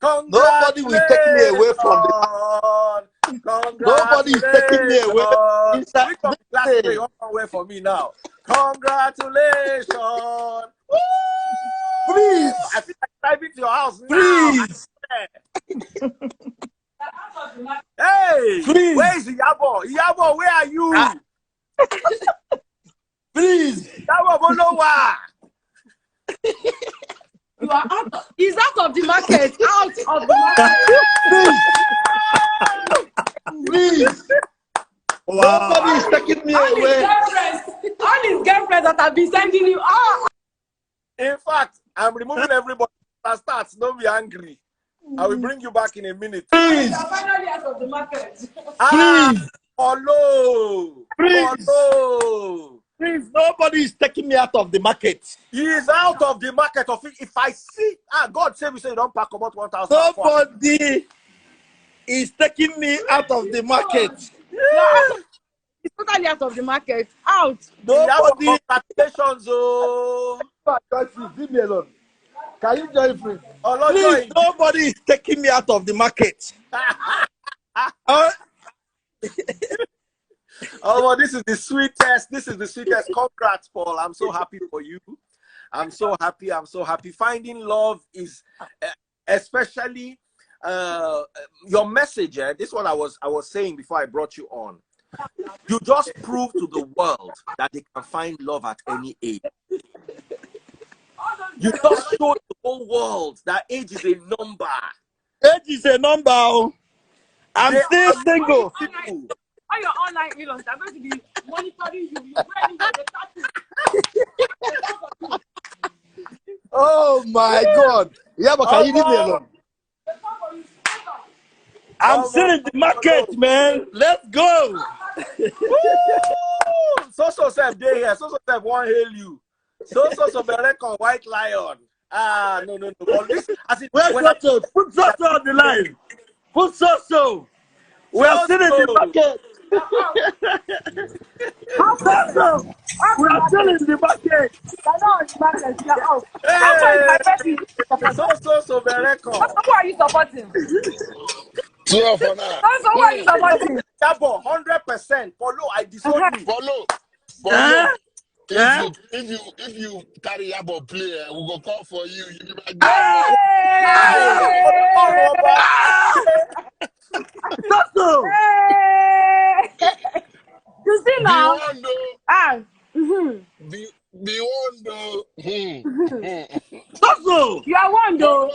Nobody will take me away from the. Nobody is taking me away. Away for me now. Congratulations. Woo! Please. I feel like driving to your house Please. now. Hey, please. Where's Iyabo? Iyabo, where are you? Please. Iyabo, Bolowa. You are out. He's out of the market. Out of the market. Please. Wow. Nobody is taking me away. All his girlfriends that have been sending you. Oh. In fact, I'm removing everybody that starts. Don't be angry. I will bring you back in a minute. Please. You are finally out of the market. Please. Follow. Please. Follow. Please. Nobody is taking me out of the market. He is out of the market of it. If I see, God save you, say you don't pack about 1,000. Nobody is taking me out of the market. He's totally out of the market. Out. Nobody. Congratulations, oh. Leave me alone. Can you join free? Please, nobody is taking me out of the market. Oh, this is the sweetest. This is the sweetest. Congrats, Paul. I'm so happy for you. I'm so happy. I'm so happy. Finding love is especially your message. This is what I was saying before I brought you on. You just prove to the world that they can find love at any age. You just showed the whole world that age is a number. Age is a number. I'm still single. All your online healers are going to be monitoring you. Oh my God. Yeah, but can you leave me alone? I'm still in the market, man. Let's go. Soso said they here. Soso said one hail you. Soso Soberekon White Lion. No. Well, this, as it, where's Soso? Put Soso on the line. Put Soso. We are still in the market. Soso. We are still in the market. Soso Soberekon. Who are you supporting? So for now. Soso, who are you supporting? Iyabo, 100%. Follow, I disown you. Follow. If you carry Iyabo play, we go call for you. You be like, Soso. You see now? The one though. Soso. You are one though.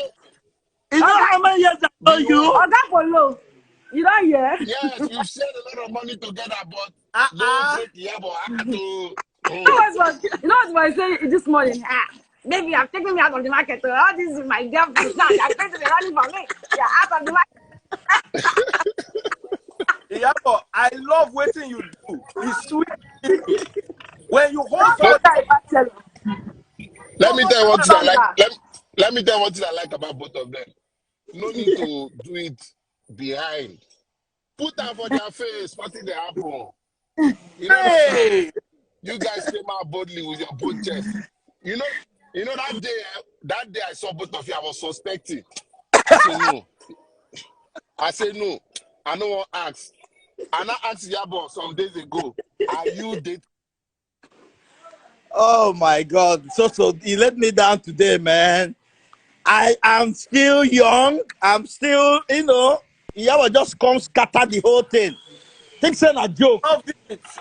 You know how many years I know you? That follow. You don't hear? Yes, we've shared a lot of money together, but don't break Iyabo. You know what I said this morning? Baby, I'm taking me out of the market. All this is my girlfriend now. You're going to be running for me. You're out of the market. Iyabo, I love what you do. It's sweet. When you hold let me tell you what I like. Let me tell you what I like about both of them. No need to do it behind. Put them for their face, nothing they happen. You know, hey. You guys came out boldly with your both chest. You know that day I saw both of you, I was suspecting. I said no. I know what asked. And I asked Iyabo some days ago, are you dating? Oh my God. So he let me down today, man. I am still young. I'm still, Iyabo just come scatter the whole thing. Think it's a joke.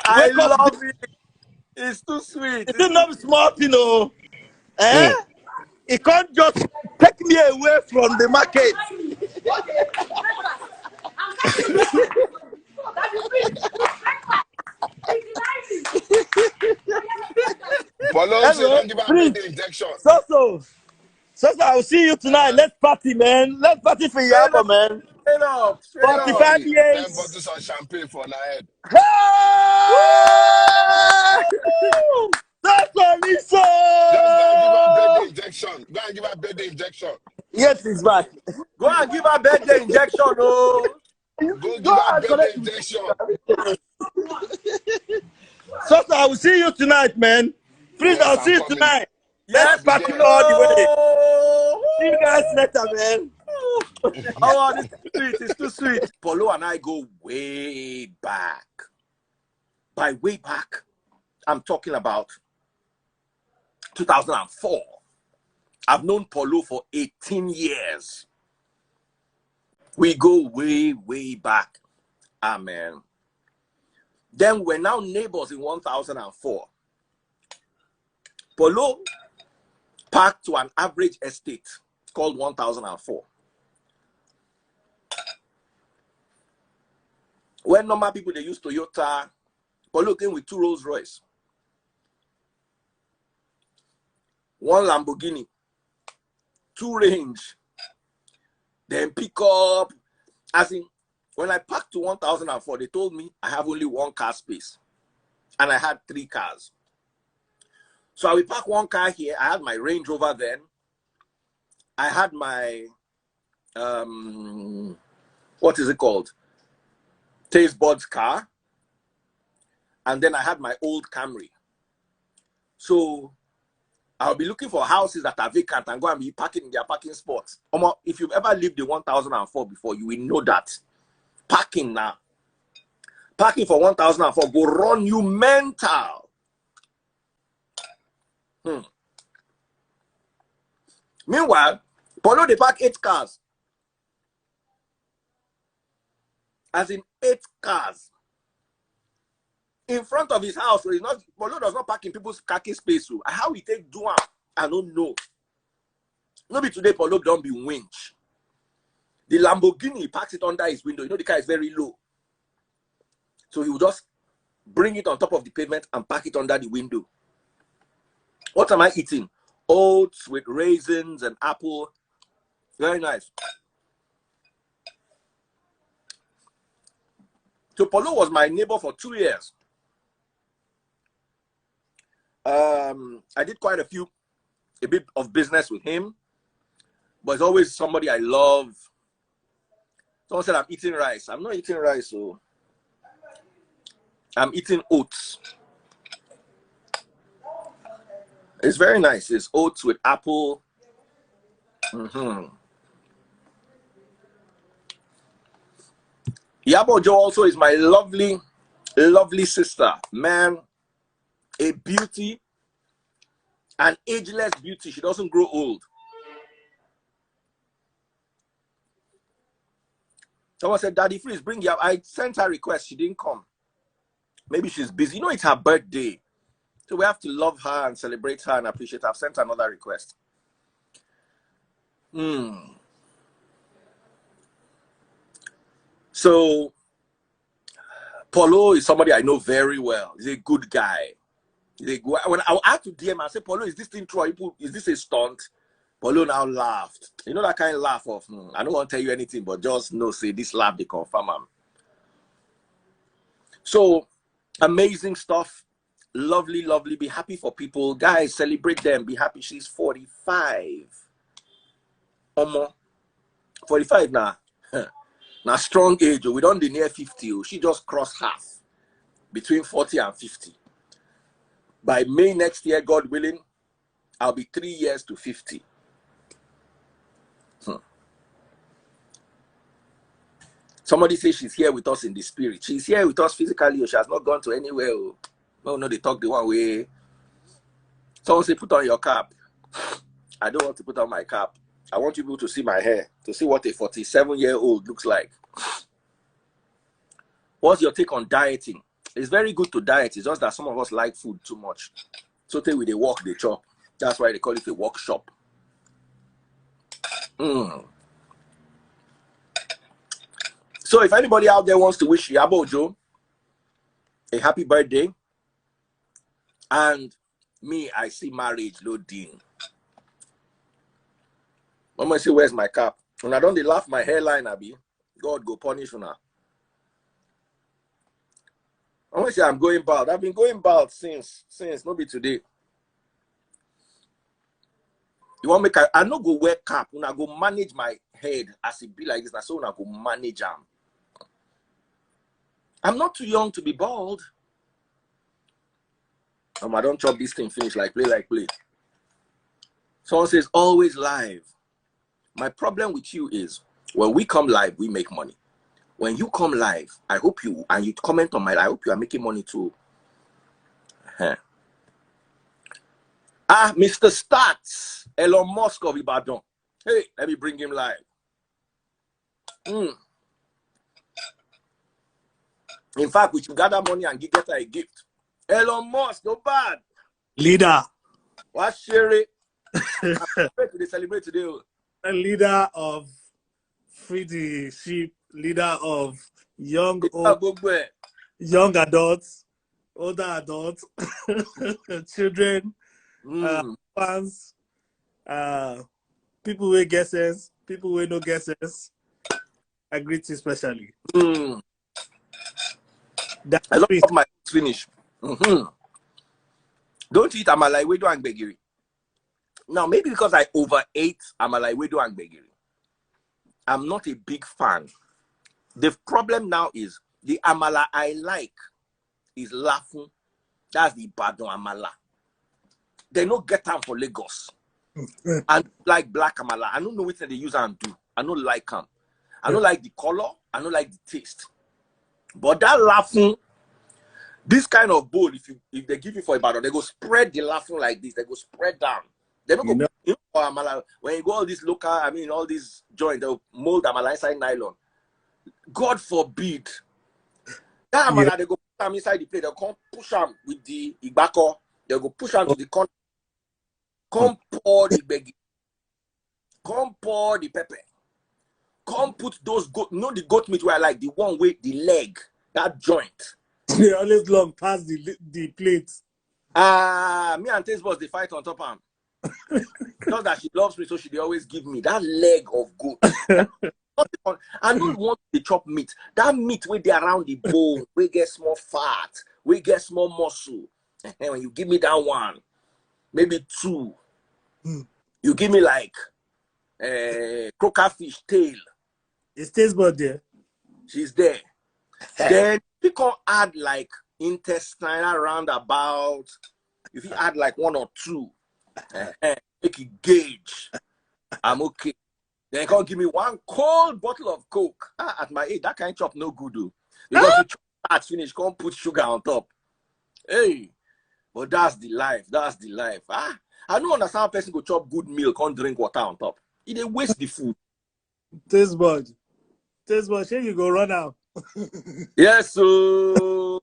I love it. It's too sweet. It's not smart, It can't just take me away from the market. Follow, don't give her the injection. Soso, I will see you tonight. Let's party, man. Let's party for Iyabo, man. 45 years. 10 bottles of champagne for my head. Soso, listen. Just go and give her birthday injection. Yes, he's back. Go and give her birthday injection, oh. Go give her birthday injection. Soso, I will see you tonight, man. Please, yes, I'll see you tonight. Let's party all the way. See you guys later, man. Oh, this is sweet. It's too sweet. Polo and I go way back. By way back, I'm talking about 2004. I've known Polo for 18 years. We go way, way back. Amen. Then we're now neighbors in 1004. Polo parked to an average estate called 1004. When normal people, they use Toyota, Polo came with 2 Rolls Royce, 1 Lamborghini, 2 Range, then pick up. As in, when I parked to 1004, they told me I have only 1 car space. And I had 3 cars. So I will park 1 car here. I had my Range Rover then. I had my, what is it called? Taste Buds car. And then I had my old Camry. So I'll be looking for houses that are vacant and go and be parking in their parking spots. If you've ever lived in 1004 before, you will know that. Parking now. Parking for 1004 go run you mental. Meanwhile, Polo, they park 8 cars. As in 8 cars. In front of his house. So Polo does not park in people's khaki space. So how we take do it, I don't know. Maybe today Polo don't be winch. The Lamborghini, he parks it under his window. You know the car is very low. So he will just bring it on top of the pavement and park it under the window. What am I eating? Oats with raisins and apple. Very nice. So Polo was my neighbor for 2 years. I did quite a bit of business with him, but it's always somebody I love. Someone said I'm eating rice. I'm not eating rice, so I'm eating oats. It's very nice. It's oats with apple. Iyabo Jo also is my lovely, lovely sister. Man, a beauty, an ageless beauty. She doesn't grow old. Someone said, Daddy, please bring you up. I sent her a request. She didn't come. Maybe she's busy. You know, it's her birthday. So we have to love her and celebrate her and appreciate her. I've sent her another request. So, Polo is somebody I know very well. He's a good guy. When I had to DM, I said, Polo, is this thing true? Is this a stunt? Polo now laughed. You know that kind of laugh of, I don't want to tell you anything, but just know, say this laugh, they confirm him. So, amazing stuff. Lovely, lovely. Be happy for people. Guys, celebrate them. Be happy. She's 45. 45 now. Now, strong age. We don't be near 50. She just crossed half. Between 40 and 50. By May next year, God willing, I'll be 3 years to 50. Somebody says she's here with us in the spirit. She's here with us physically. She has not gone to anywhere. No, they talk the one way. Someone say, put on your cap. I don't want to put on my cap. I want you people to see my hair, to see what a 47-year-old looks like. What's your take on dieting? It's very good to diet. It's just that some of us like food too much. So take with a walk, they chop. That's why they call it a workshop. So if anybody out there wants to wish Iyabo Jo a happy birthday, and me, I see marriage loading. Mama say, where's my cap? When I don't laugh my hairline, Abi, God go punish you now. I want to say I'm going bald. I've been going bald since maybe today. You want me? I no go wear cap. When I go manage my head as it be like this, so when I go manage them. I'm not too young to be bald. I don't chop this thing finish like play. Someone says always live. My problem with you is When we come live, we make money. When you come live, I hope you, and you comment on my, I hope you are making money too. Mr. Stats, Elon Musk of Ibadan. Hey, let me bring him live. In fact, we should gather money and get her a gift. Elon Musk, no bad. Leader. What's Sherry? They celebrate today. A leader of Free the Sheep, leader of young adults, older adults, children, fans, people with guesses, people with no guesses. I greet you especially. I love my finish. Don't eat amala wedo and gbegiri. Now, maybe because I overate amala wedo and gbegiri, I'm not a big fan. The problem now is the amala I like is lafun. That's the Ibadan amala. They don't get time for Lagos. And like black amala, I don't know which they use and do. I don't like them. I don't like the color. I don't like the taste. But that lafun, this kind of bowl, if they give you for Ibadan, they go spread the lafun like this. They go spread down. They don't go, for amala. When you go all these local, all these joints, they'll mold amala inside nylon. God forbid. That amala, they go put them inside the plate. They'll come push them with the igbako. They'll go push them to the corner. Come pour the begi. Come pour the pepper. Come put those goat, the goat meat where I like, the one with the leg, that joint. They always long past the plates. Me and Taste Boss, they fight on top of him. Not that she loves me, so she always give me that leg of goat. I don't want to chop meat. That meat where they around the bone, we get small fat, we get small muscle. And when you give me that one, maybe two, you give me like croaker fish tail. It's Taste Boss there. She's there. Then you can add like intestinal roundabout. If you add like one or two, make it gauge. I'm okay. Then you can give me one cold bottle of Coke. At my age, that kind of chop no good though. Because you chop that finish, can't put sugar on top. Hey, but that's the life. That's the life. I don't understand how a person go chop good milk, can't drink water on top. They waste the food. Taste Boss, here you go run out. Yes, so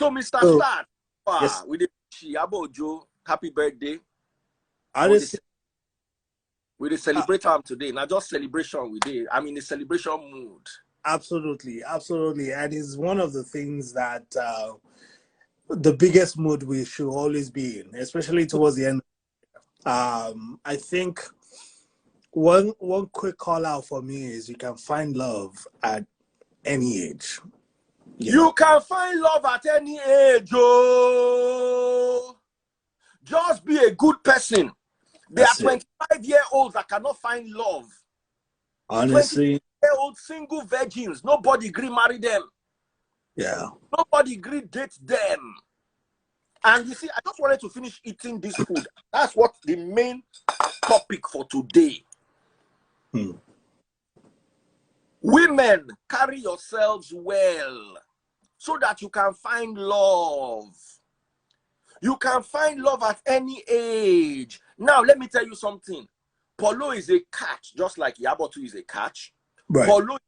Mr. Start, yes. with the Iyabo Joe, happy birthday. We celebrate him today. Not just celebration we did. I'm in a celebration mood. Absolutely. And it's one of the things that the biggest mood we should always be in, especially towards the end. I think one quick call out for me is you can find love at any age. You can find love at any age, oh. Just be a good person. There are 25-year-olds that cannot find love. Honestly. 20-year-old single virgins. Nobody agree marry them. Yeah. Nobody agree date them. And you see, I just wanted to finish eating this food. That's what the main topic for today. Women, carry yourselves well so that you can find love. You can find love at any age. Now, let me tell you something. Polo is a catch, just like Iyabo is a catch. Right. Polo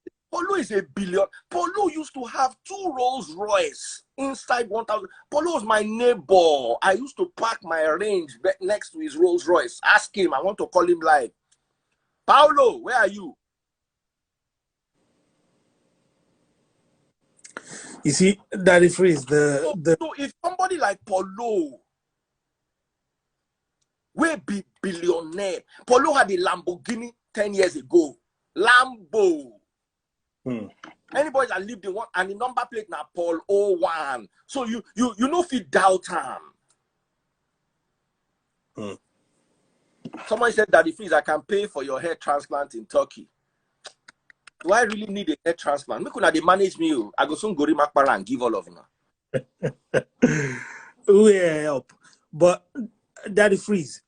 is a billion. Polo used to have 2 Rolls Royce inside 1,000. Polo was my neighbor. I used to park my range next to his Rolls Royce. Ask him. I want to call him live. Paulo, where are you? You see, Daddy Freeze, So if somebody like Polo will be billionaire. Polo had a Lamborghini 10 years ago. Lambo. Anybody that lived in one and the number plate now Paul 01. So you know if you doubt him. Somebody said, Daddy Freeze, I can pay for your hair transplant in Turkey. Do I really need a hair transplant? Me could they manage me? I go soon go to Makpara and give all of them. We help. But Daddy Freeze,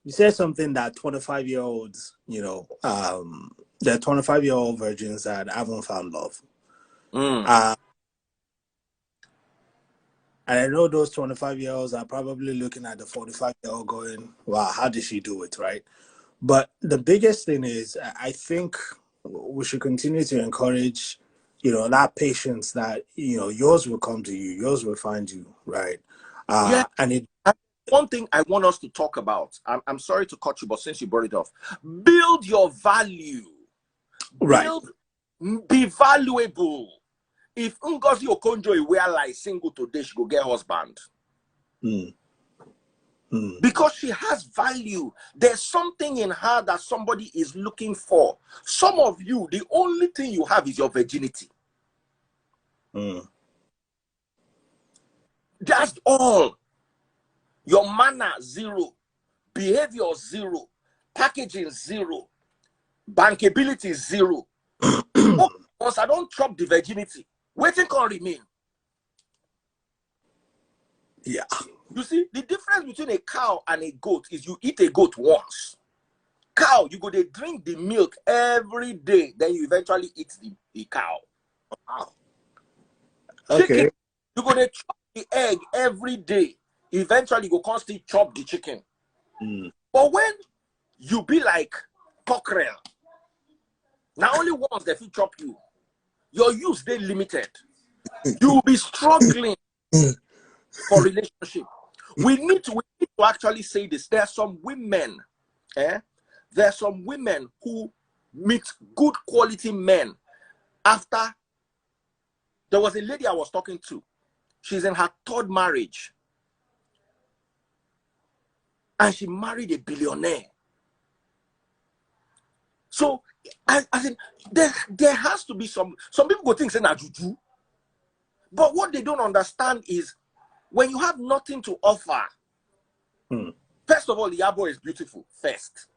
you said something that 25-year-olds, They're 25-year-old virgins that haven't found love. Mm. And I know those 25-year-olds are probably looking at the 45-year-old going, wow, how did she do it, right? But the biggest thing is, I think we should continue to encourage, that patience that, yours will come to you, yours will find you, right? Yeah. And it, One thing I want us to talk about, I'm sorry to cut you, but since you brought it off, build your value. right. Be valuable. If Ngozi Okonjo wear like single today, she go get husband. Mm. Mm. Because she has value. There's something in her that somebody is looking for. Some of you, the only thing you have is your virginity. Mm. That's all. Your manner, zero. Behavior, zero. Packaging, zero. Bankability, zero. Once I don't chop the virginity, waiting can remain. Yeah. You see, the difference between a cow and a goat is you eat a goat once. Cow, you go to drink the milk every day, then you eventually eat the cow. Wow. Chicken, Okay. you go to chop the egg every day, eventually you go constantly chop the chicken. Mm. But when you be like cockerel, now only once they fit chop you, your use they limited. You will be struggling for relationship. We need to actually say this. There are some women, there are some women who meet good quality men after. There was a lady I was talking to. She's in her third marriage. And she married a billionaire. So, I think there has to be some people go think say na juju. But what they don't understand is when you have nothing to offer, first of all, Iyabo is beautiful, first.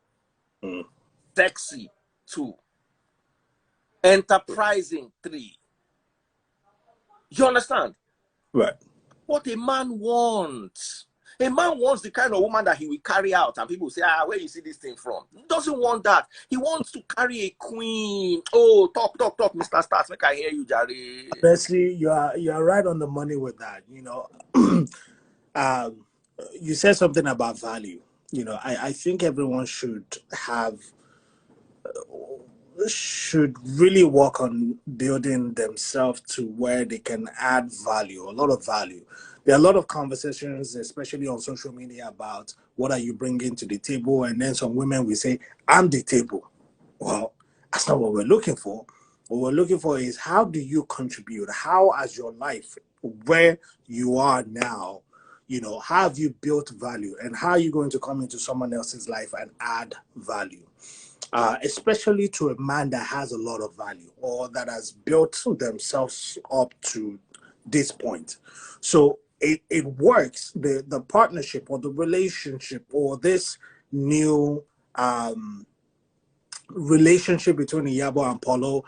Sexy, 2. Enterprising, 3. You understand? Right. What a man wants. A man wants the kind of woman that he will carry out, and people say, where you see this thing from? He doesn't want that. He wants to carry a queen. Oh, talk, Mr. Stars. Make I hear you, Jare. Honestly, you are right on the money with that. You said something about value. I think everyone should really work on building themselves to where they can add value, a lot of value. There are a lot of conversations, especially on social media, about what are you bringing to the table, and then some women will say, I'm the table. Well, that's not what we're looking for. What we're looking for is, how do you contribute? How has your life, where you are now, how have you built value, and how are you going to come into someone else's life and add value? Especially to a man that has a lot of value or that has built themselves up to this point. So it works, the partnership or the relationship or this new relationship between Iyabo and Paulo,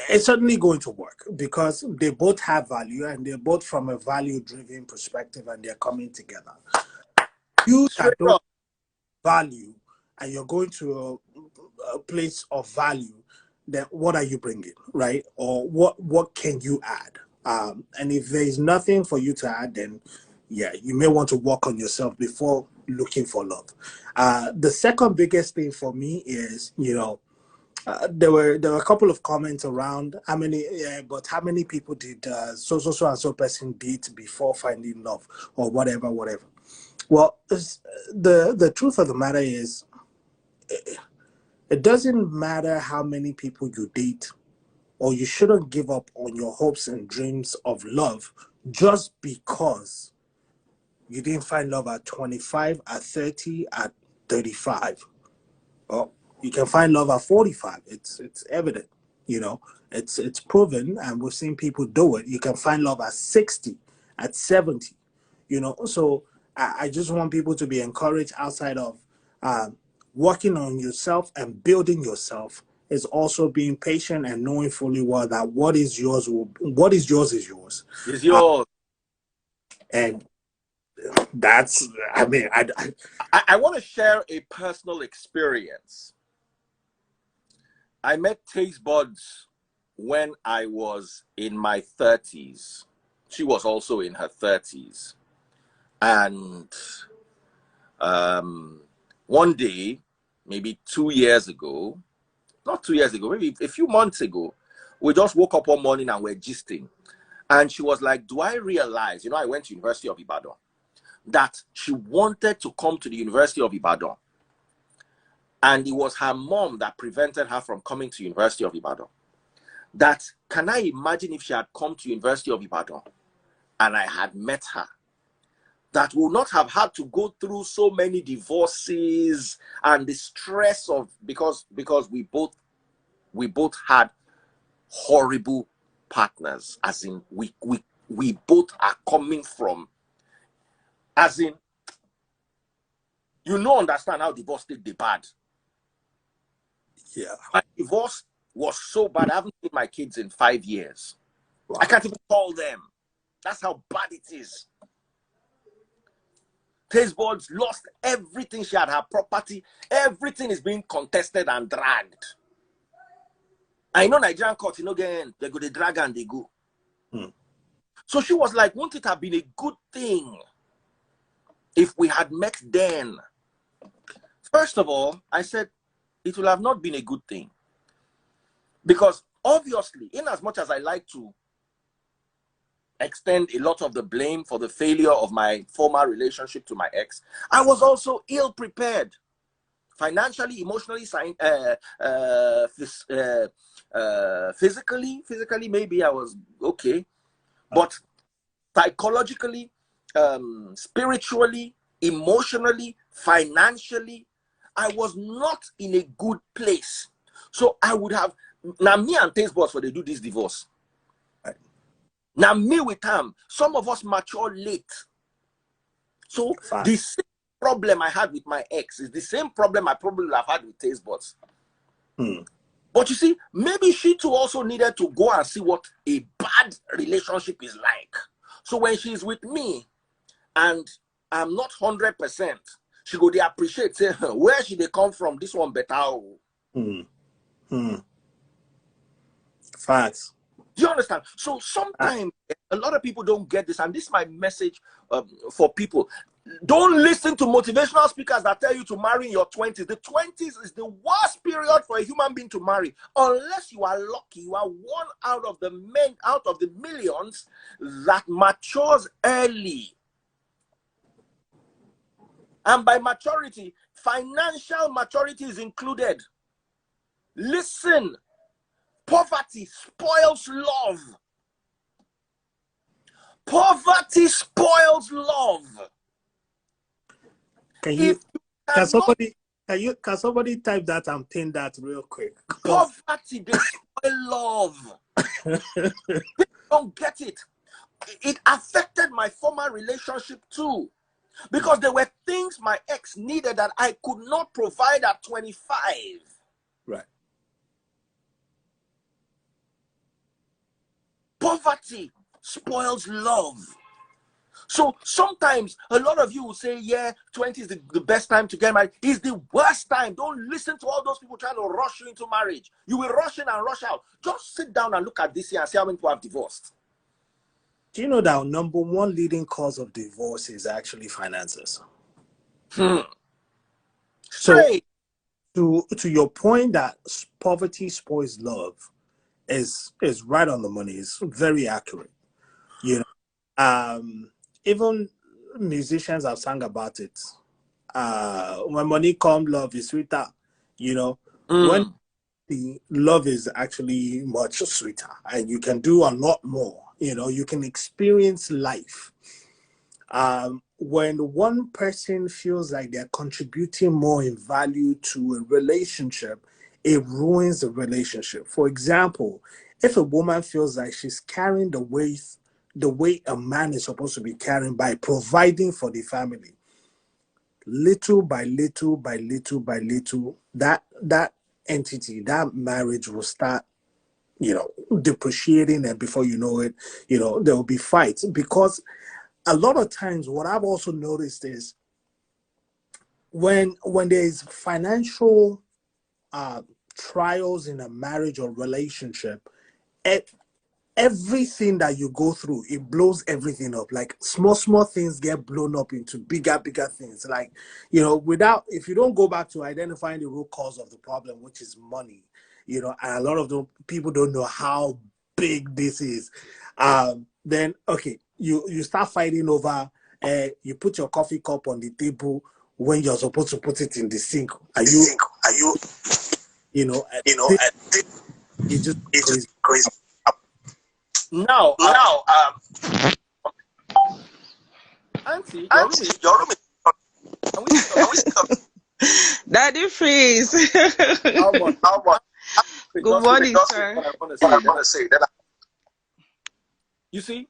it's certainly going to work because they both have value and they're both from a value-driven perspective and they're coming together. You that don't value and you're going to a place of value, then what are you bringing, right? Or what can you add? And if there is nothing for you to add, then yeah, you may want to work on yourself before looking for love. The second biggest thing for me is, there were a couple of comments around how many people did so and so person date before finding love or whatever. Well, the truth of the matter is, it doesn't matter how many people you date, or you shouldn't give up on your hopes and dreams of love just because you didn't find love at 25, at 30, at 35. Well, you can find love at 45. It's evident, it's proven, and we've seen people do it. You can find love at 60, at 70, So I just want people to be encouraged outside of working on yourself and building yourself is also being patient and knowing fully well that what is yours is yours. It's yours. And that's, I mean, I want to share a personal experience. I met Taste Buds when I was in my 30s. She was also in her 30s. And one day, maybe 2 years ago, not 2 years ago, maybe a few months ago, we just woke up one morning and we're gisting. And she was like, do I realize, I went to University of Ibadan, that she wanted to come to the University of Ibadan. And it was her mom that prevented her from coming to University of Ibadan. That, can I imagine if she had come to University of Ibadan and I had met her, that would not have had to go through so many divorces and the stress of, because we both had horrible partners, as in we both are coming from, as in, understand how divorce take the bad. Yeah. My divorce was so bad. I haven't seen my kids in 5 years. Wow. I can't even call them. That's how bad it is. Taste Buds lost everything she had, her property. Everything is being contested and dragged. I know Nigerian courts, again, they go, they drag and they go. So she was like, wouldn't it have been a good thing if we had met then? First of all, I said, it will have not been a good thing. Because obviously, in as much as I like to extend a lot of the blame for the failure of my former relationship to my ex, I was also ill prepared. Financially, emotionally, physically, maybe I was okay. But psychologically, spiritually, emotionally, financially, I was not in a good place. So I would have, now me and Taste Buds, for they do this divorce. Right. Now me with them, some of us mature late. So the same problem I had with my ex is the same problem I probably would have had with Taste Buds. But you see, maybe she too also needed to go and see what a bad relationship is like. So when she's with me and I'm not 100%, she go, they appreciate, say, where should they come from? This one better. Facts. Do you understand? So sometimes a lot of people don't get this, and this is my message for people. Don't listen to motivational speakers that tell you to marry in your 20s. The 20s is the worst period for a human being to marry, unless you are lucky. You are one out of the millions that matures early. And by maturity, financial maturity is included. Listen, poverty spoils love. Poverty spoils love. Can somebody type that and pin that real quick? Poverty, they spoil love. They don't get it. It affected my former relationship too. Because there were things my ex needed that I could not provide at 25. Right. Poverty spoils love. So sometimes a lot of you will say, yeah, 20 is the best time to get married. It's the worst time. Don't listen to all those people trying to rush you into marriage. You will rush in and rush out. Just sit down and look at this year and see how many people have divorced. Do you know that number one leading cause of divorce is actually finances? So to your point that poverty spoils love is right on the money. It's very accurate. Even musicians have sung about it. When money comes, love is sweeter. When the love is actually much sweeter, and you can do a lot more. You can experience life. When one person feels like they're contributing more in value to a relationship, it ruins the relationship. For example, if a woman feels like she's carrying the weight a man is supposed to be carrying by providing for the family, little by little by little by little, that entity, that marriage will start depreciating, and before you know it, there will be fights. Because a lot of times what I've also noticed is when there is financial trials in a marriage or relationship, everything that you go through, it blows everything up. Like small things get blown up into bigger things. Like, if you don't go back to identifying the root cause of the problem, which is money, and a lot of the people don't know how big this is. Then okay, you start fighting over. You put your coffee cup on the table when you're supposed to put it in the sink. Are you? It's just crazy. Now, Auntie, your room is. Can we stop? Daddy freeze. How much? Good morning, sir. What I want to say. You see,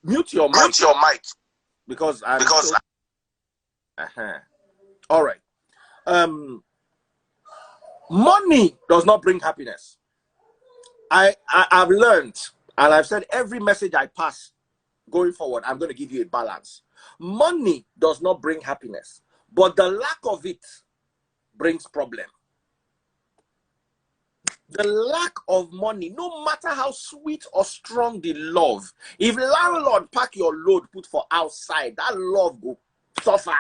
mute your mic because all right. Money does not bring happiness. I've learned, and I've said every message I pass going forward, I'm going to give you a balance. Money does not bring happiness, but the lack of it brings problem. The lack of money, no matter how sweet or strong the love, if landlord pack your load put for outside, that love go suffer.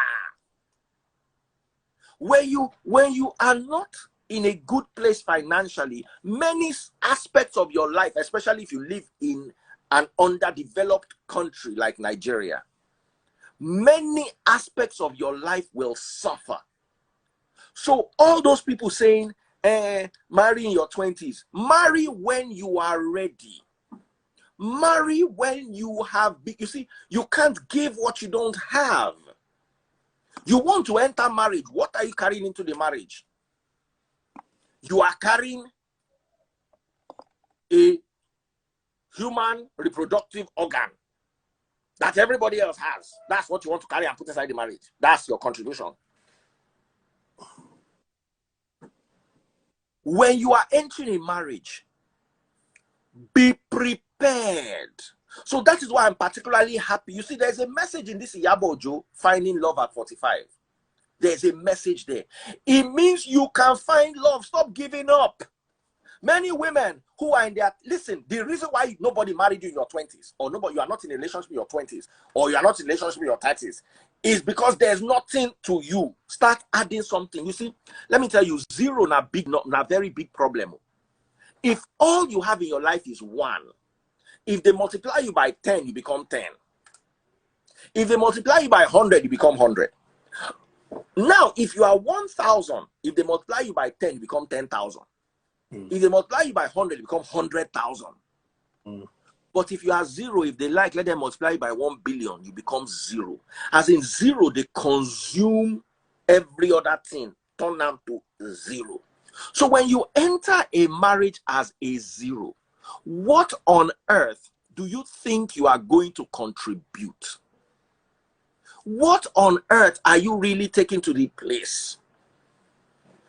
When you are not in a good place financially, many aspects of your life, especially if you live in an underdeveloped country like Nigeria, many aspects of your life will suffer. So all those people saying, marry in your 20s, marry when you are ready. Marry when you have, you see, you can't give what you don't have. You want to enter marriage, what are you carrying into the marriage? You are carrying a human reproductive organ that everybody else has. That's what you want to carry and put inside the marriage. That's your contribution. When you are entering a marriage, be prepared. So that is why I'm particularly happy. You see, there's a message in this Iyabo Joe, Finding Love at 45. There's a message there. It means you can find love. Stop giving up. Many women who are in their, listen, the reason why nobody married you in your 20s, or you are not in a relationship in your 20s, or you are not in a relationship in your 30s, is because there's nothing to you. Start adding something. You see, let me tell you, zero na very big problem. If all you have in your life is 1, if they multiply you by 10, you become 10. If they multiply you by 100, you become 100. Now, if you are 1,000, if they multiply you by 10, you become 10,000. If they multiply you by 100, you become 100,000. But if you are 0, if they let them multiply you by 1 billion, you become 0. As in 0, they consume every other thing, turn them to 0. So when you enter a marriage as a 0, what on earth do you think you are going to contribute? What on earth are you really taking to the place?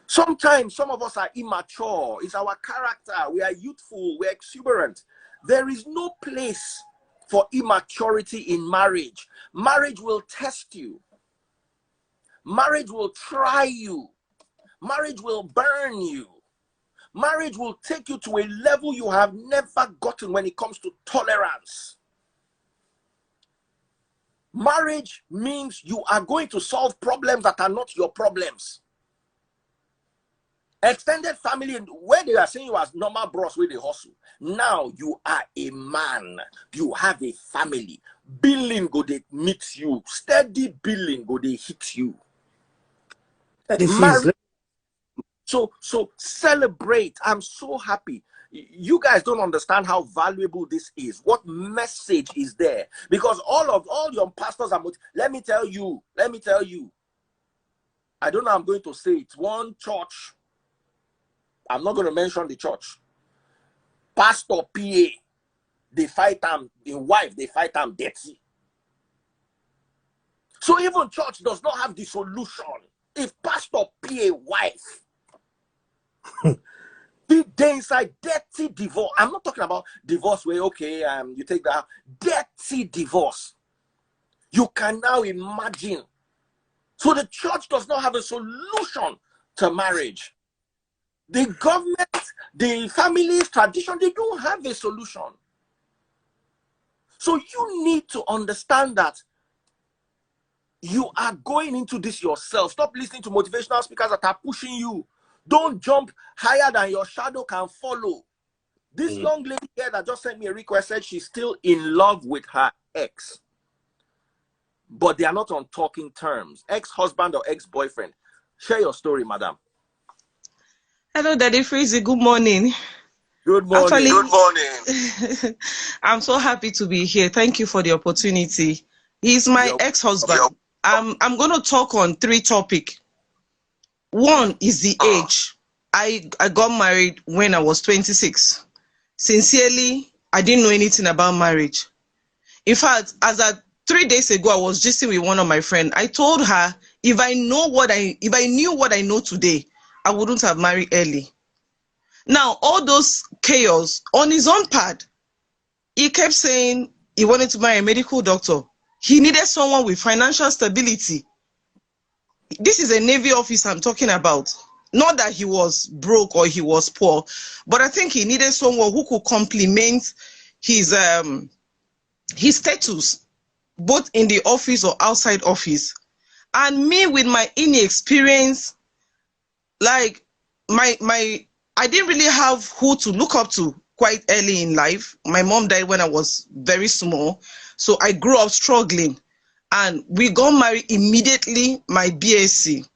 Sometimes some of us are immature. It's our character. We are youthful. We're exuberant. There is no place for immaturity in marriage. Marriage will test you. Marriage will try you. Marriage will burn you. Marriage will take you to a level you have never gotten when it comes to tolerance. Marriage means you are going to solve problems that are not your problems. Extended family, where they are saying you as normal bros where they hustle. Now you are a man. You have a family. Billing go they meet you. Steady billing go they hit you. So celebrate. I'm so happy. You guys don't understand how valuable this is. What message is there? Because all your pastors are. Let me tell you. I don't know. I'm going to say it. One church. I'm not going to mention the church. Pastor PA, they fight them. The wife, they fight them dirty. So even church does not have the solution. If Pastor PA wife, they inside dirty divorce. I'm not talking about divorce where okay, you take that dirty divorce. You can now imagine. So the church does not have a solution to marriage. The government, the family's tradition, they don't have a solution. So you need to understand that you are going into this yourself. Stop listening to motivational speakers that are pushing you. Don't jump higher than your shadow can follow. This young lady here that just sent me a request said she's still in love with her ex, but they are not on talking terms. Ex-husband or ex-boyfriend. Share your story, madam. Hello, Daddy Freezy. Good morning. Good morning. Actually, Good morning. I'm so happy to be here. Thank you for the opportunity. He's my ex-husband. I'm going to talk on 3 topics. One is the age. I got married when I was 26. Sincerely, I didn't know anything about marriage. In fact, as at 3 days ago, I was gisting with one of my friends. I told her if I knew what I know today, I wouldn't have married early. Now, all those chaos on his own part, he kept saying he wanted to marry a medical doctor. He needed someone with financial stability. This is a Navy officer I'm talking about. Not that he was broke or he was poor, but I think he needed someone who could complement his status, both in the office or outside office. And me with my inexperience, like I didn't really have who to look up to quite early in life. My mom died when I was very small, so I grew up struggling. And we got married immediately, my BSc.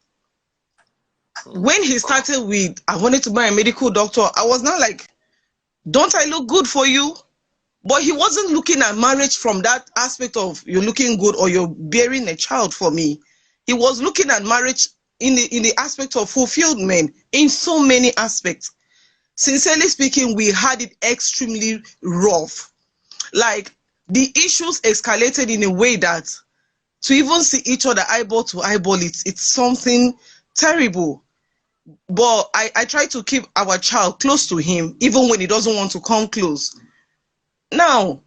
When he started with, I wanted to marry a medical doctor, I was not like, don't I look good for you? But he wasn't looking at marriage from that aspect of you're looking good or you're bearing a child for me. He was looking at marriage in the aspect of fulfillment in so many aspects. Sincerely speaking, we had it extremely rough. Like, the issues escalated in a way that to even see each other eyeball to eyeball, it's something terrible. But I try to keep our child close to him, even when he doesn't want to come close. Now,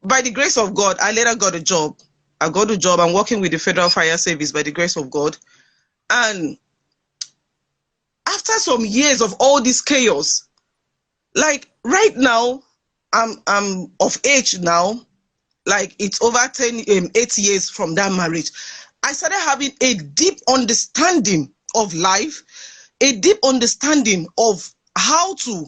by the grace of God, I later got a job. I got a job. I'm working with the Federal Fire Service by the grace of God. And after some years of all this chaos, like right now, I'm of age now. Like it's over 8 years from that marriage. I started having a deep understanding of life, a deep understanding of how to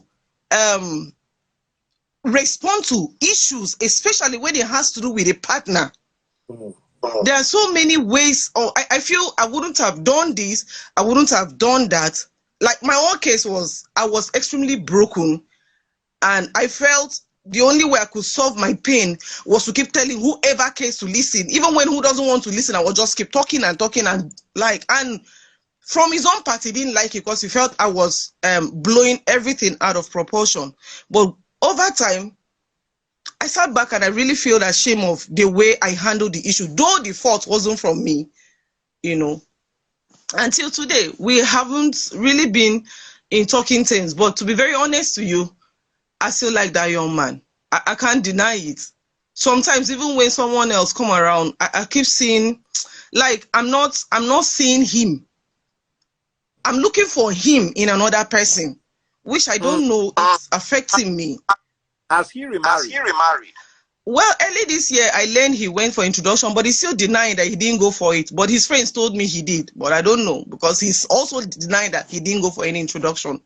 respond to issues, especially when it has to do with a partner. There are so many ways. I feel I wouldn't have done this, I wouldn't have done that. Like my own case was, I was extremely broken, and I felt the only way I could solve my pain was to keep telling whoever cares to listen. Even when who doesn't want to listen, I would just keep talking and talking and from his own part, he didn't like it because he felt I was blowing everything out of proportion. But over time, I sat back and I really feel ashamed of the way I handled the issue, though the fault wasn't from me, you know. Until today, we haven't really been in talking terms. But to be very honest to you, I still like that young man. I can't deny it. Sometimes even when someone else come around, I keep seeing, like, I'm not seeing him. I'm looking for him in another person, which I don't know it's affecting me. Has he remarried? Well, early this year, I learned he went for introduction, but he's still denying that he didn't go for it. But his friends told me he did, but I don't know, because he's also denying that he didn't go for any introduction.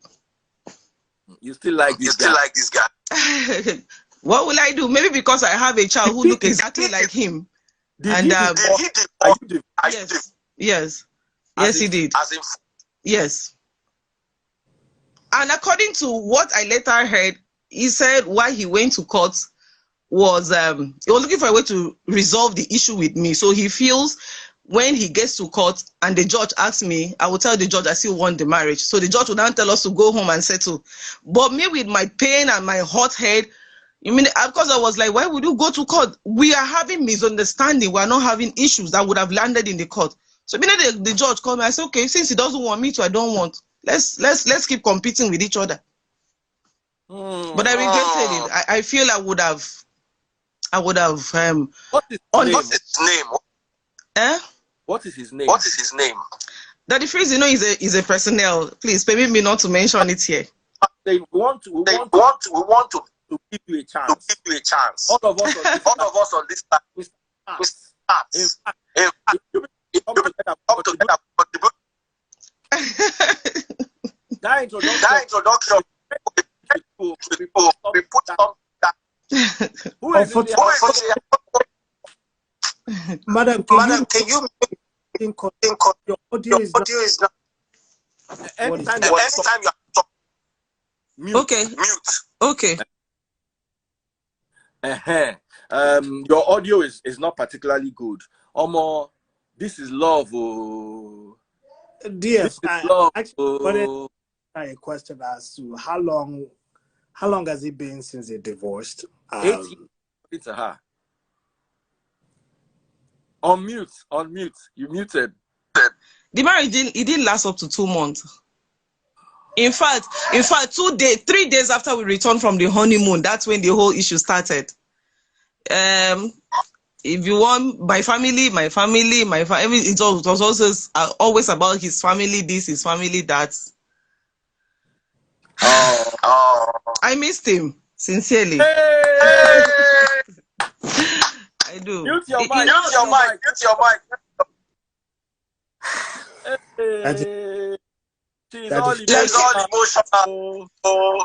You still like this guy? What will I do? Maybe because I have a child who looks exactly like him. Yes, he did. Yes. And according to what I later heard, he said why he went to court was he was looking for a way to resolve the issue with me. So he feels when he gets to court and the judge asks me, I will tell the judge I still want the marriage. So the judge will now tell us to go home and settle. But me with my pain and my hot head, of course I was like, why would you go to court? We are having misunderstanding. We are not having issues that would have landed in the court. So the judge called me. I said, okay, since he doesn't want me to, I don't want. Let's keep competing with each other. But I regretted it. I feel I would have. What is his name? Eh? What is his name? Daddy Freeze, you know, is a personnel. Please permit me not to mention it here. We want to give you a chance. All of us on this side, we start. In fact, if you come together, that introduction, we put up that. Who is in the Madam, can you think your audio is not anytime you talk, mute. Okay. Your audio is not particularly good. Omo, this is love. Oh. Yes, love. I actually wanted a question as to how long has it been since they divorced? 8 years. It's her. On mute. You muted. The marriage didn't last up to 2 months. In fact, 3 days after we returned from the honeymoon, that's when the whole issue started. If you want my family, it was also always about his family, this, his family, that. I missed him, sincerely. Hey! I do. Mute your mic. Hey. She's all emotional.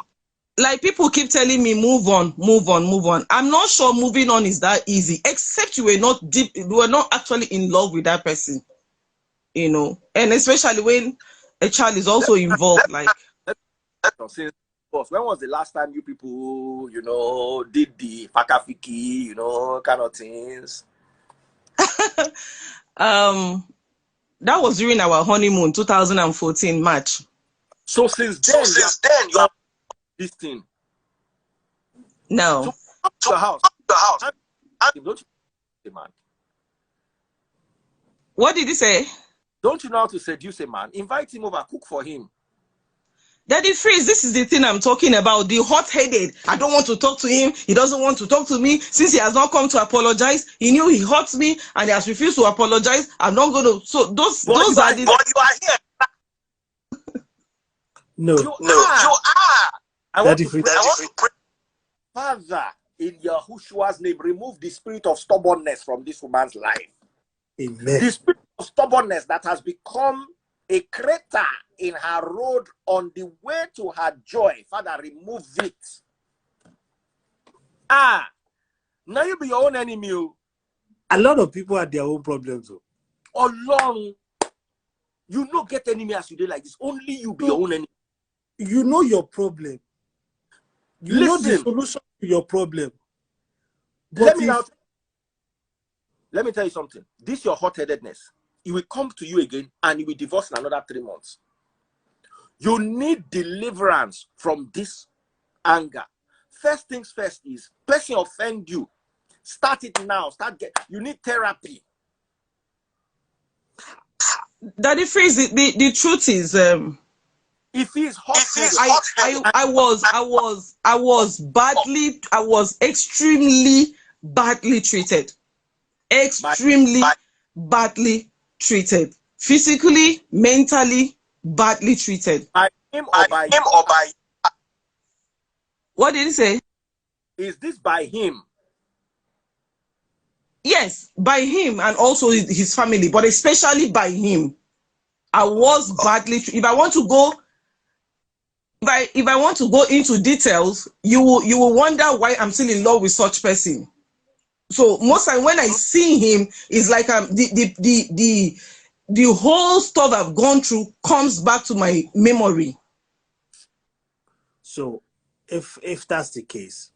Like, people keep telling me, move on. I'm not sure moving on is that easy, except you were not actually in love with that person, you know, and especially when a child is also involved. Like, when was the last time you people, you know, did the fakafiki, you know, kind of things? That was during our honeymoon, 2014 March. So since then you have this thing. No. So come to the house. Don't you, man? What did he say? Don't you know how to seduce a man? Invite him over, cook for him. Daddy Freeze, this is the thing I'm talking about. The hot-headed. I don't want to talk to him. He doesn't want to talk to me. Since he has not come to apologize, he knew he hurts me and he has refused to apologize. I'm not going to. So those are the. But you are here. No. You are. I want to pray. Father, in Yahushua's name, remove the spirit of stubbornness from this woman's life. Amen. The spirit of stubbornness that has become a crater in her road on the way to her joy. Father, remove it. Now you be your own enemy. A lot of people have their own problems. Along, you no get enemy as you do like this. Only you be your own enemy. You know your problem. You know the solution to your problem. But let me tell you something. This your hot-headedness. It will come to you again and you will divorce in another 3 months. You need deliverance from this anger. First things first is, person offend you. Start it now. You need therapy. Daddy Freeze, the truth is, if he's hot-headed, I was extremely badly treated. Extremely badly treated. Physically, mentally, badly treated. By him or by you? What did he say? Is this by him? Yes, by him and also his family, but especially by him. I was badly treated. If I want to go into details, you will wonder why I'm still in love with such person. So most time when I see him, it's like the whole stuff I've gone through comes back to my memory. So if that's the case,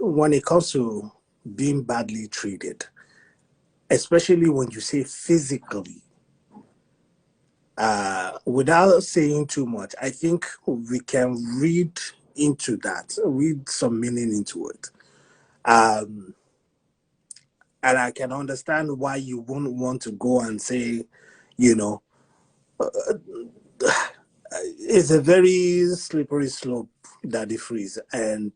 when it comes to being badly treated, especially when you say physically, without saying too much, I think we can read some meaning into it. And I can understand why you wouldn't want to go and say, you know, it's a very slippery slope, Daddy Freeze. And,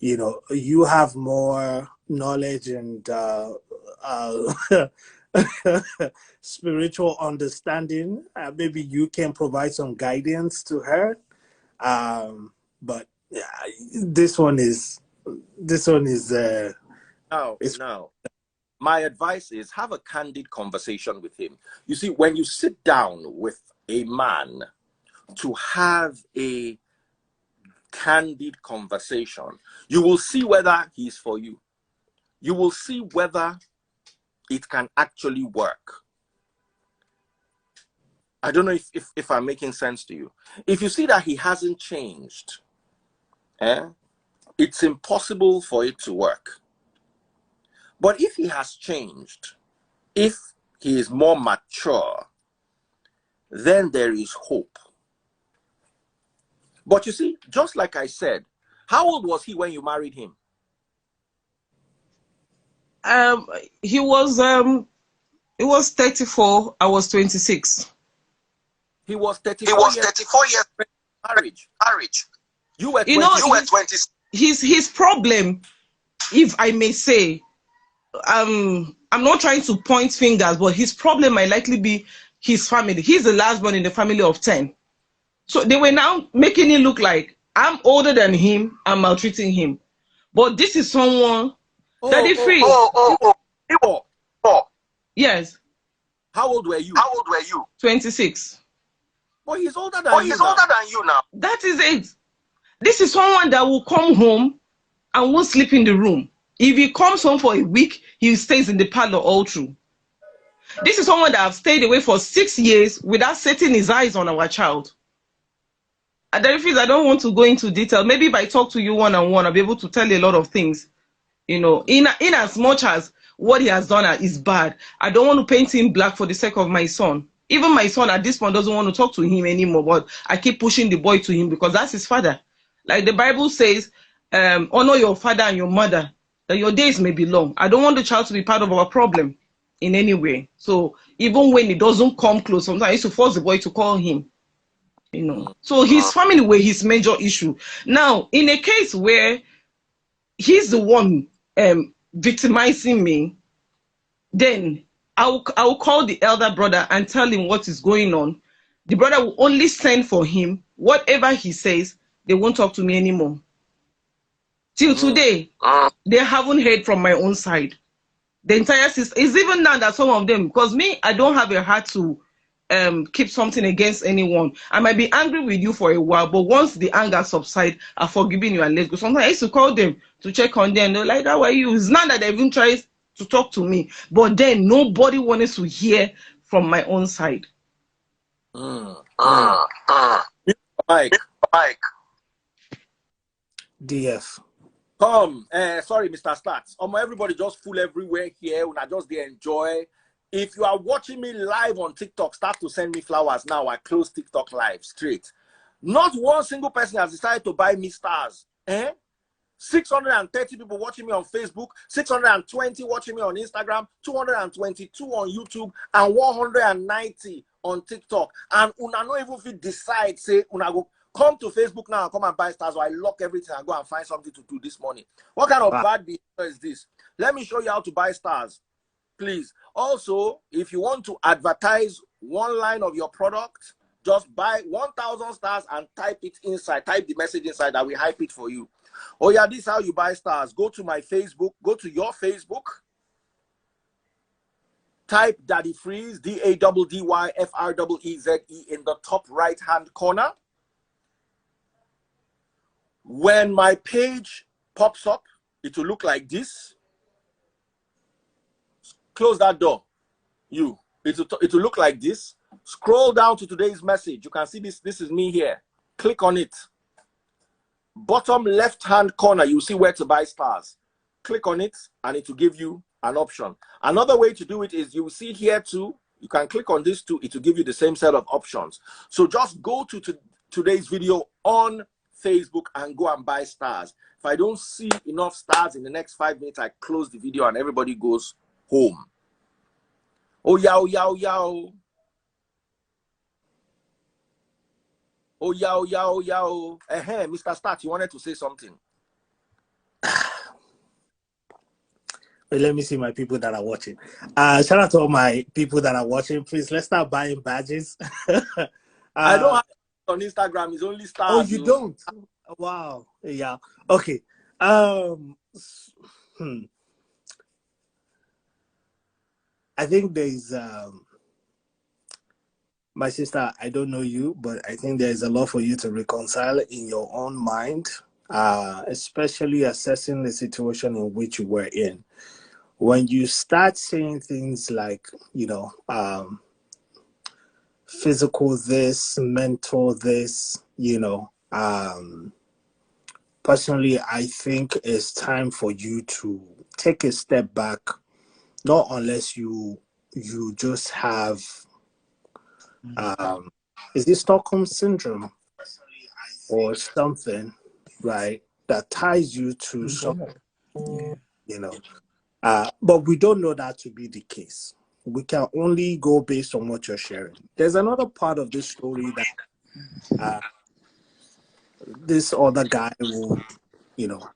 you know, you have more knowledge and spiritual understanding. Maybe you can provide some guidance to her. But yeah, this one is Now, my advice is have a candid conversation with him. You see, when you sit down with a man to have a candid conversation, you will see whether he's for you. You will see whether it can actually work. I don't know if I'm making sense to you. If you see that he hasn't changed, it's impossible for it to work. But if he has changed, if he is more mature, then there is hope. But you see, just like I said, how old was he when you married him? He was 34. I was 26. He was 34 years marriage. You were 20. You were 20. His problem, if I may say, I'm not trying to point fingers, but his problem might likely be his family. He's the last one in the family of 10. So they were now making it look like I'm older than him, I'm maltreating him. But this is someone 33. Yes. How old were you? 26. But he's older than you now. That is it. This is someone that will come home and won't sleep in the room. If he comes home for a week, he stays in the parlor all through. This is someone that have stayed away for 6 years without setting his eyes on our child. I don't want to go into detail. Maybe if I talk to you one-on-one, I'll be able to tell you a lot of things. You know, in as much as what he has done is bad, I don't want to paint him black for the sake of my son. Even my son at this point doesn't want to talk to him anymore, but I keep pushing the boy to him because that's his father. Like the Bible says, honor your father and your mother, that your days may be long. I don't want the child to be part of our problem in any way. So even when it doesn't come close, sometimes I used to force the boy to call him. You know, so his family were his major issue. Now, in a case where he's the one victimizing me, then I'll call the elder brother and tell him what is going on. The brother will only send for him. Whatever he says, they won't talk to me anymore. Till today, they haven't heard from my own side. The entire system is even now that some of them, because me, I don't have a heart to keep something against anyone. I might be angry with you for a while, but once the anger subsides, I've forgiven you and let's go. Sometimes I used to call them to check on them. They're like, how are you? It's not that they even try to talk to me, but then nobody wanted to hear from my own side. Mike. DF. Come, sorry, Mr. Stats. Everybody just full everywhere here. When I just they enjoy. If you are watching me live on TikTok, start to send me flowers now. I close TikTok live straight. Not one single person has decided to buy me stars. 630 people watching me on Facebook, 620 watching me on Instagram, 222 on YouTube, and 190 on TikTok. And una no even fit decide, say, una go come to Facebook now and come and buy stars, or I lock everything and go and find something to do this morning. What kind of bad behavior is this? Let me show you how to buy stars, please. Also, if you want to advertise one line of your product, just buy 1,000 stars and type it inside. Type the message inside that we hype it for you. Oh yeah, this is how you buy stars. Go to my Facebook. Go to your Facebook. Type Daddy Freeze, DADDYFREEZE in the top right-hand corner. When my page pops up, it will look like this. Close that door. It will look like this. Scroll down to today's message. You can see this. This is me here. Click on it. Bottom left-hand corner, you see where to buy stars. Click on it, and it will give you an option. Another way to do it is you see here too. You can click on this too. It will give you the same set of options. So just go to today's video on Facebook and go and buy stars. If I don't see enough stars in the next 5 minutes, I close the video and everybody goes home. Oh yeah, oh yeah, oh yeah. Oh yeah, oh yeah, oh yeah, oh. Mr. Stat, you wanted to say something. Let me see my people that are watching. Shout out to all my people that are watching. Please, let's start buying badges. I don't uh, have it on Instagram. It's only oh, stars. you don't? Wow. Yeah. Okay. Hmm. I think there's my sister. I don't know you, but I think there's a lot for you to reconcile in your own mind, especially assessing the situation in which you were in. When you start saying things like, physical this, mental this, personally, I think it's time for you to take a step back, not unless you just have um is this Stockholm syndrome or something, right? That ties you to some, you know. But we don't know that to be the case. We can only go based on what you're sharing. There's another part of this story that uh, this other guy will,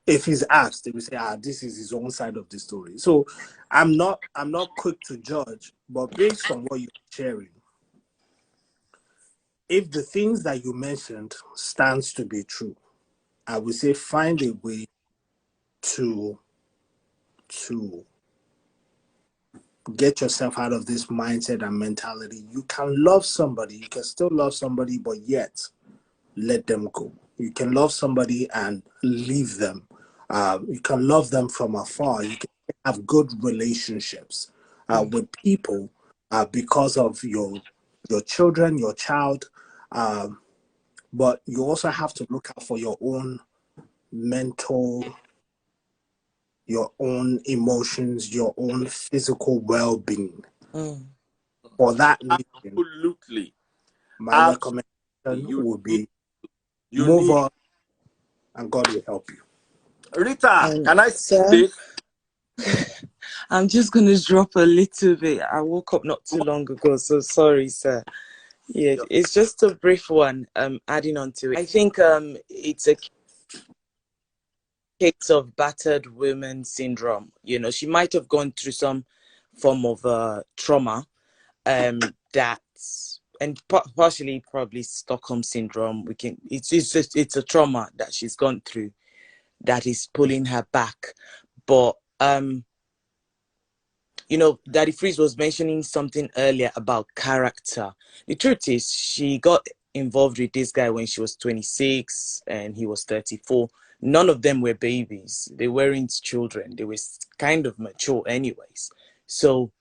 if he's asked, he will say, this is his own side of the story. So I'm not quick to judge, but based on what you're sharing, if the things that you mentioned stands to be true, I would say find a way to to get yourself out of this mindset and mentality. You can love somebody, you can still love somebody, but yet let them go. You can love somebody and leave them. You can love them from afar. You can have good relationships with people because of your children, your child. But you also have to look out for your own mental, your own emotions, your own physical well-being. For that reason, Absolutely. my Absolutely. recommendation would be You move need. on and God will help you. Rita, can I say Sir, this? I'm just going to drop a little bit. I woke up not too long ago, so sorry, sir. Yeah, it's just a brief one, adding on to it. I think it's a case of battered women syndrome. She might have gone through some form of trauma, that, and partially probably Stockholm syndrome. It's a trauma that she's gone through that is pulling her back. But Daddy Freeze was mentioning something earlier about character. The truth is, she got involved with this guy when she was 26 and he was 34. None of them were babies. They weren't children. They were kind of mature anyways. So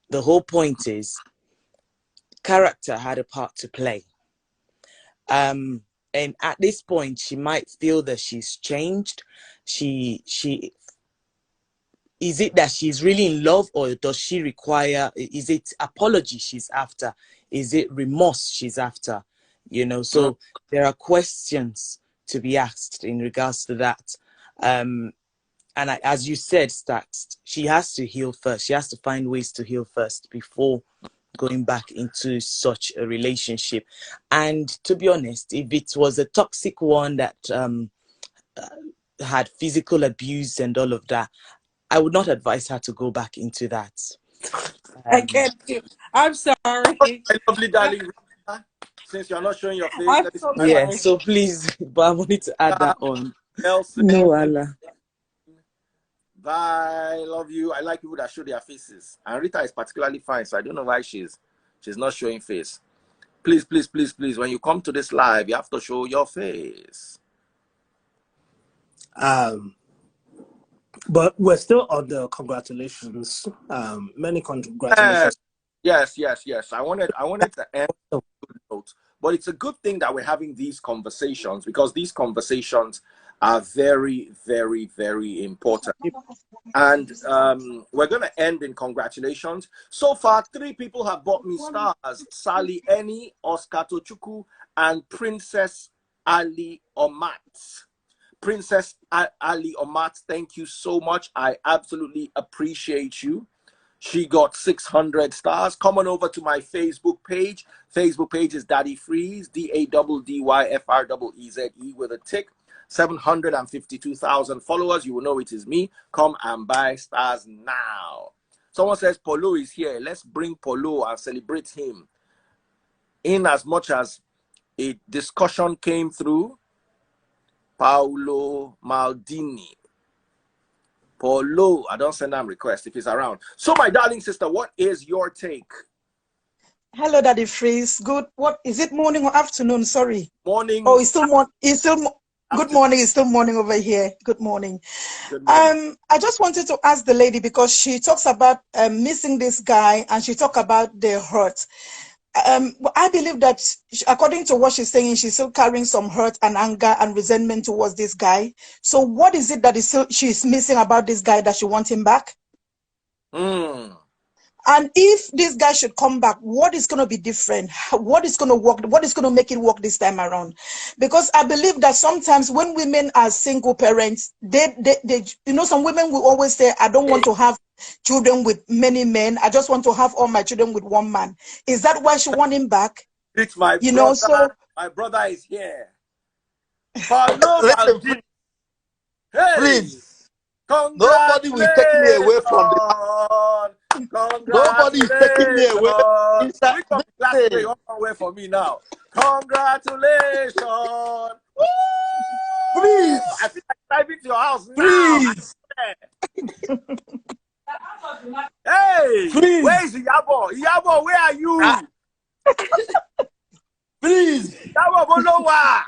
the whole point is character had a part to play. And at this point, she might feel that she's changed. Is it that she's really in love, or does she require, is it apology she's after? Is it remorse she's after? So there are questions to be asked in regards to that. And as you said, Stax, she has to heal first. She has to find ways to heal first before going back into such a relationship. And to be honest, if it was a toxic one that had physical abuse and all of that, I would not advise her to go back into that. I can't do. I'm sorry. My lovely darling Rita, since you're not showing your face, I'm let me so see. Yeah, sorry. so please, but I wanted to add that on. Nelson, No, Allah. bye. Love you. I like people that show their faces. And Rita is particularly fine, so I don't know why she's not showing face. Please, please, please, please. When you come to this live, you have to show your face. But we're still on the congratulations. Many congratulations. Yes. I wanted to end on a good note. But it's a good thing that we're having these conversations, because these conversations are very, very, very important. And we're going to end in congratulations. So far, 3 people have bought me stars: Sally Eni, Oscar Tochuku, and Princess Ali Omat. Princess Ali Omat, thank you so much. I absolutely appreciate you. She got 600 stars. Come on over to my Facebook page. Facebook page is Daddy Freeze, DADDYFREEZE with a tick. 752,000 followers. You will know it is me. Come and buy stars now. Someone says Polo is here. Let's bring Polo and celebrate him. In as much as a discussion came through, Paolo Maldini. Polo, I don't send them request if he's around. So, my darling sister, what is your take? Hello, Daddy Freeze. Good. What is it? Morning or afternoon? Sorry. Morning. Oh, it's still good morning. It's still morning over here. Good morning. Good morning. I just wanted to ask the lady, because she talks about missing this guy, and she talked about the hurt. I believe that according to what she's saying, she's still carrying some hurt and anger and resentment towards this guy. So what is it that she's missing about this guy that she wants him back? And if this guy should come back, what is going to be different? What is going to work? What is going to make it work this time around? Because I believe that sometimes when women are single parents, they some women will always say, I don't want to have children with many men. I just want to have all my children with one man. Is that why she want him back? It's my brother. So my brother is here. Listen, please. Nobody will take me away from the. Nobody is taking me away. Away from me now. Congratulations. Woo! Please. I feel like driving to your house now. Please. Hey, please. Where is Iyabo? Iyabo, where are you? Please. Iyabo, Bolowa.